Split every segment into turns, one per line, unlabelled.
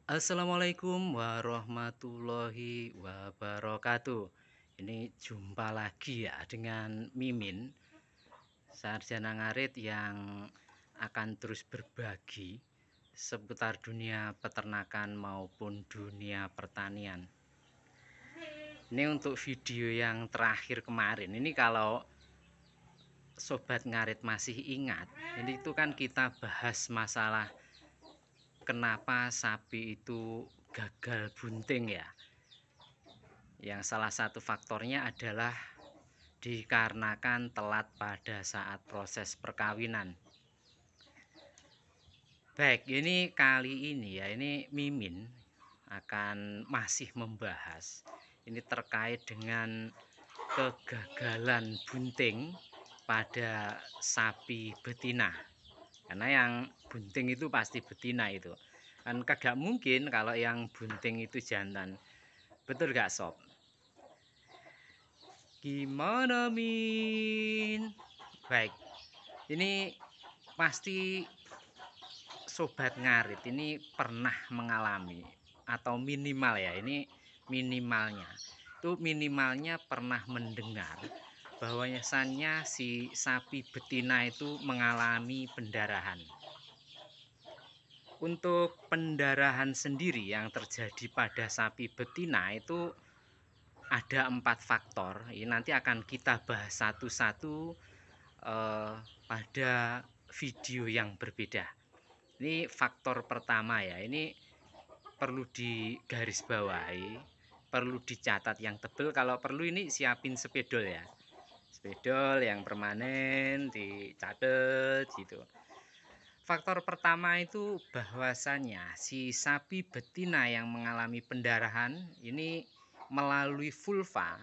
Assalamualaikum warahmatullahi wabarakatuh. Ini jumpa lagi ya dengan Mimin, sarjana ngarit yang akan terus berbagi seputar dunia peternakan maupun dunia pertanian. Ini untuk video yang terakhir kemarin. Ini kalau sobat ngarit masih ingat, ini itu kan kita bahas masalah kenapa sapi itu gagal bunting ya. Yang salah satu faktornya adalah dikarenakan telat pada saat proses perkawinan. Baik, ini kali ini ya, ini Mimin akan masih membahas ini terkait dengan kegagalan bunting pada sapi betina. Karena yang bunting itu pasti betina itu. Kan kagak mungkin kalau yang bunting itu jantan. Betul gak sob? Gimana Min? Baik, ini pasti sobat ngarit ini pernah mengalami atau minimal ya, ini minimalnya itu minimalnya pernah mendengar bahwasannya si sapi betina itu mengalami pendarahan. Untuk pendarahan sendiri yang terjadi pada sapi betina itu ada 4 faktor. Ini nanti akan kita bahas satu-satu pada video yang berbeda. Ini faktor pertama ya, ini perlu digarisbawahi, perlu dicatat yang tebel. Kalau perlu ini siapin spidol ya, spidol yang permanen dicatat gitu. Faktor pertama itu bahwasannya si sapi betina yang mengalami pendarahan ini melalui vulva.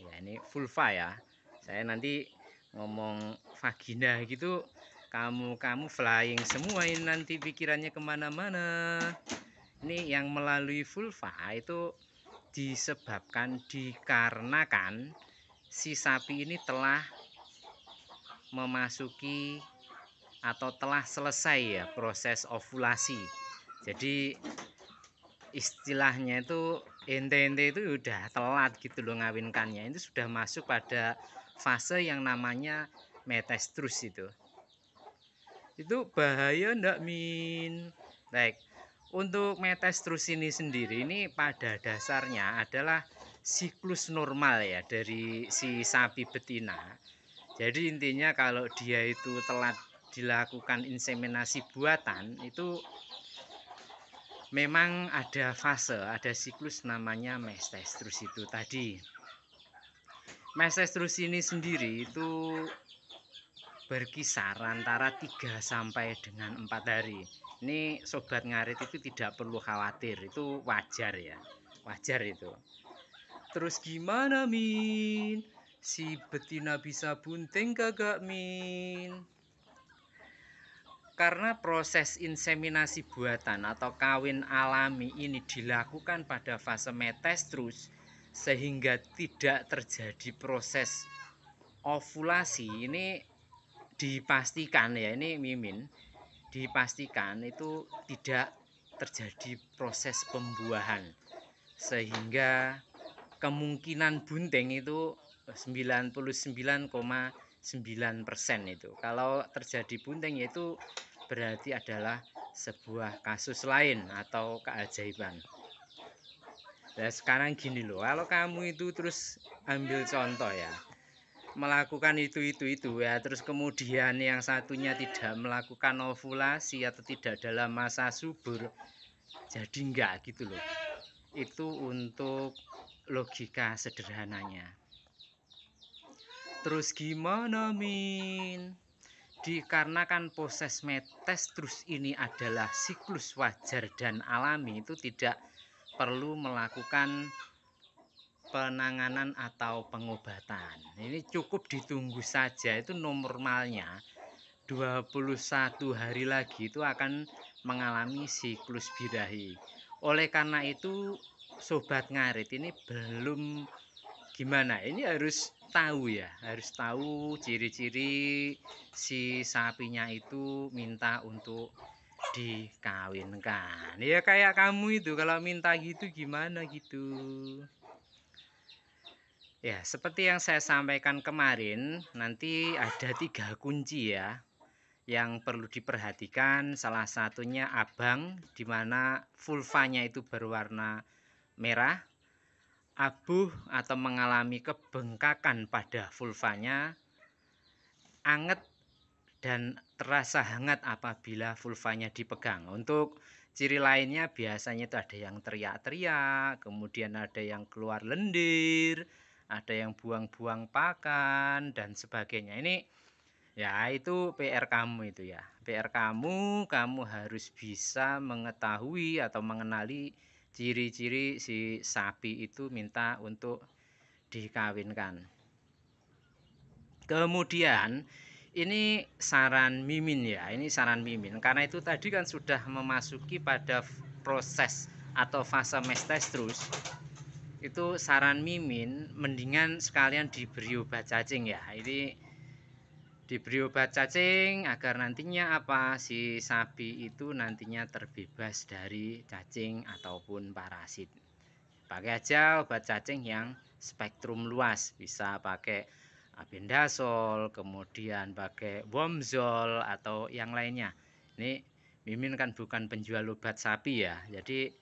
Ya, ini vulva ya. Saya nanti ngomong vagina gitu, kamu flying semua ini nanti pikirannya kemana-mana. Ini yang melalui vulva itu disebabkan dikarenakan si sapi ini telah memasuki atau telah selesai ya proses ovulasi. Jadi istilahnya itu ente-ente itu udah telat gitu loh ngawinkannya. Itu sudah masuk pada fase yang namanya metestrus itu. Itu bahaya ndak Min? Baik. Untuk metestrus ini sendiri ini pada dasarnya adalah siklus normal ya dari si sapi betina. Jadi intinya kalau dia itu telat dilakukan inseminasi buatan itu memang ada fase, ada siklus namanya metestrus itu tadi. Metestrus ini sendiri itu berkisar antara 3 sampai dengan 4 hari. Ini sobat ngarit itu tidak perlu khawatir, itu wajar ya. Wajar itu. Terus gimana Min? Si betina bisa bunting kagak Min? Karena proses inseminasi buatan atau kawin alami ini dilakukan pada fase metestrus sehingga tidak terjadi proses ovulasi. Ini dipastikan ya, ini Mimin, dipastikan itu tidak terjadi proses pembuahan sehingga kemungkinan bunting itu 99,9% itu. Kalau terjadi bunting itu berarti adalah sebuah kasus lain atau keajaiban. Nah sekarang gini loh, kalau kamu itu terus ambil contoh ya, melakukan itu ya, terus kemudian yang satunya tidak melakukan ovulasi atau tidak dalam masa subur, jadi enggak gitu loh. Itu untuk logika sederhananya. Terus gimana Min? Dikarenakan proses metestrus ini adalah siklus wajar dan alami, itu tidak perlu melakukan penanganan atau pengobatan. Ini cukup ditunggu saja, itu normalnya 21 hari lagi itu akan mengalami siklus birahi. Oleh karena itu sobat ngarit ini belum gimana, ini harus tahu ya, harus tahu ciri-ciri si sapinya itu minta untuk dikawinkan. Ya kayak kamu itu kalau minta gitu gimana gitu. Ya, seperti yang saya sampaikan kemarin, nanti ada 3 kunci ya yang perlu diperhatikan. Salah satunya abang, di mana vulvanya itu berwarna merah, abuh atau mengalami kebengkakan pada vulvanya, anget dan terasa hangat apabila vulvanya dipegang. Untuk ciri lainnya biasanya itu ada yang teriak-teriak, kemudian ada yang keluar lendir, ada yang buang-buang pakan dan sebagainya. Ini ya itu PR kamu itu ya. PR kamu harus bisa mengetahui atau mengenali ciri-ciri si sapi itu minta untuk dikawinkan. Kemudian ini saran Mimin ya, ini saran Mimin. Karena itu tadi kan sudah memasuki pada proses atau fase mestestrus. Itu saran Mimin mendingan sekalian diberi obat cacing ya. Ini diberi obat cacing agar nantinya apa si sapi itu nantinya terbebas dari cacing ataupun parasit. Pakai aja obat cacing yang spektrum luas, bisa pakai albendazole, kemudian pakai Bomzol atau yang lainnya. Ini Mimin kan bukan penjual obat sapi ya, jadi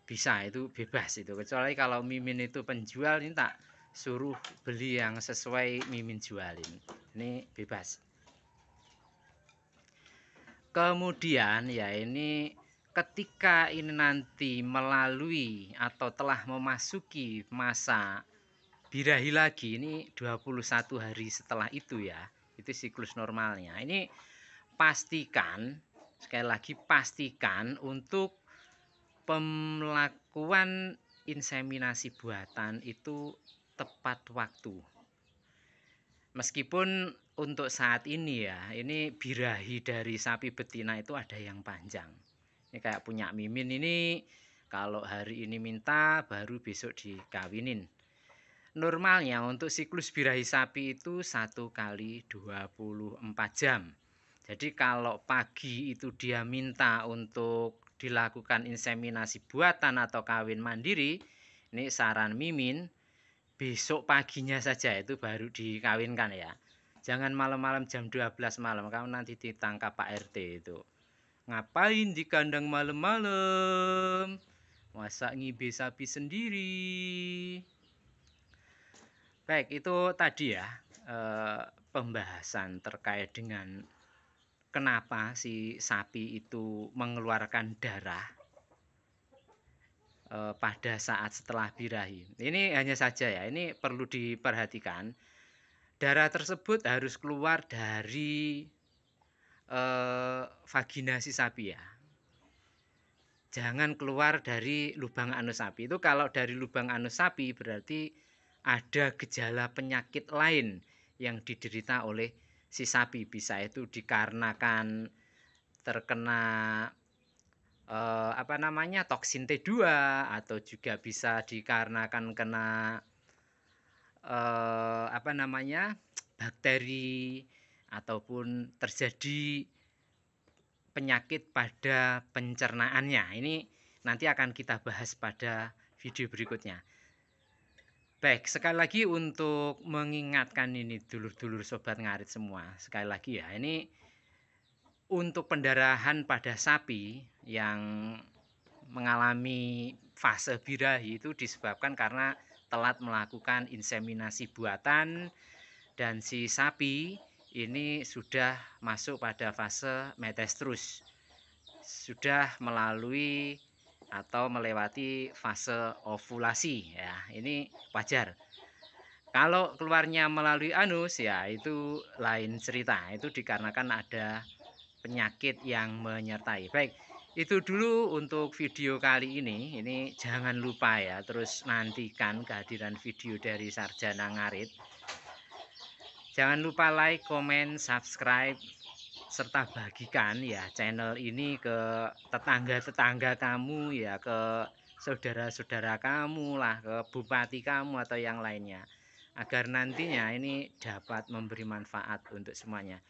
bisa itu bebas itu. Kecuali kalau Mimin itu penjual, ini tak suruh beli yang sesuai Mimin jualin. Ini bebas. Kemudian ya ini ketika ini nanti melalui atau telah memasuki masa birahi lagi, ini 21 hari setelah itu ya, itu siklus normalnya. Ini pastikan, sekali lagi pastikan untuk pemelakuan inseminasi buatan itu tepat waktu. Meskipun untuk saat ini ya, ini birahi dari sapi betina itu ada yang panjang. Ini kayak punya Mimin ini, kalau hari ini minta baru besok dikawinin. Normalnya untuk siklus birahi sapi itu 1 kali 24 jam. Jadi kalau pagi itu dia minta untuk dilakukan inseminasi buatan atau kawin mandiri, ini saran Mimin, besok paginya saja itu baru dikawinkan ya. Jangan malam-malam jam 12 malam, kamu nanti ditangkap Pak RT itu. Ngapain di kandang malam-malam? Masa ngibe sapi sendiri? Baik, itu tadi ya pembahasan terkait dengan kenapa si sapi itu mengeluarkan darah pada saat setelah birahi. Ini hanya saja ya, ini perlu diperhatikan. Darah tersebut harus keluar dari vagina si sapi ya. Jangan keluar dari lubang anus sapi. Itu kalau dari lubang anus sapi berarti ada gejala penyakit lain yang diderita oleh si sapi. Bisa itu dikarenakan terkena toksin T2 atau juga bisa dikarenakan kena bakteri ataupun terjadi penyakit pada pencernaannya. Ini nanti akan kita bahas pada video berikutnya. Baik, sekali lagi untuk mengingatkan ini dulur-dulur sobat ngarit semua. Sekali lagi ya, ini untuk pendarahan pada sapi yang mengalami fase birahi itu disebabkan karena telat melakukan inseminasi buatan dan si sapi ini sudah masuk pada fase mestestrus, sudah melalui atau melewati fase ovulasi ya. Ini wajar. Kalau keluarnya melalui anus ya itu lain cerita, itu dikarenakan ada penyakit yang menyertai. Baik, itu dulu untuk video kali ini. Ini jangan lupa ya, terus nantikan kehadiran video dari Sarjana Ngarit. Jangan lupa like, komen, subscribe, serta bagikan ya channel ini ke tetangga-tetangga kamu ya, ke saudara-saudara kamu lah, ke bupati kamu atau yang lainnya, agar nantinya ini dapat memberi manfaat untuk semuanya.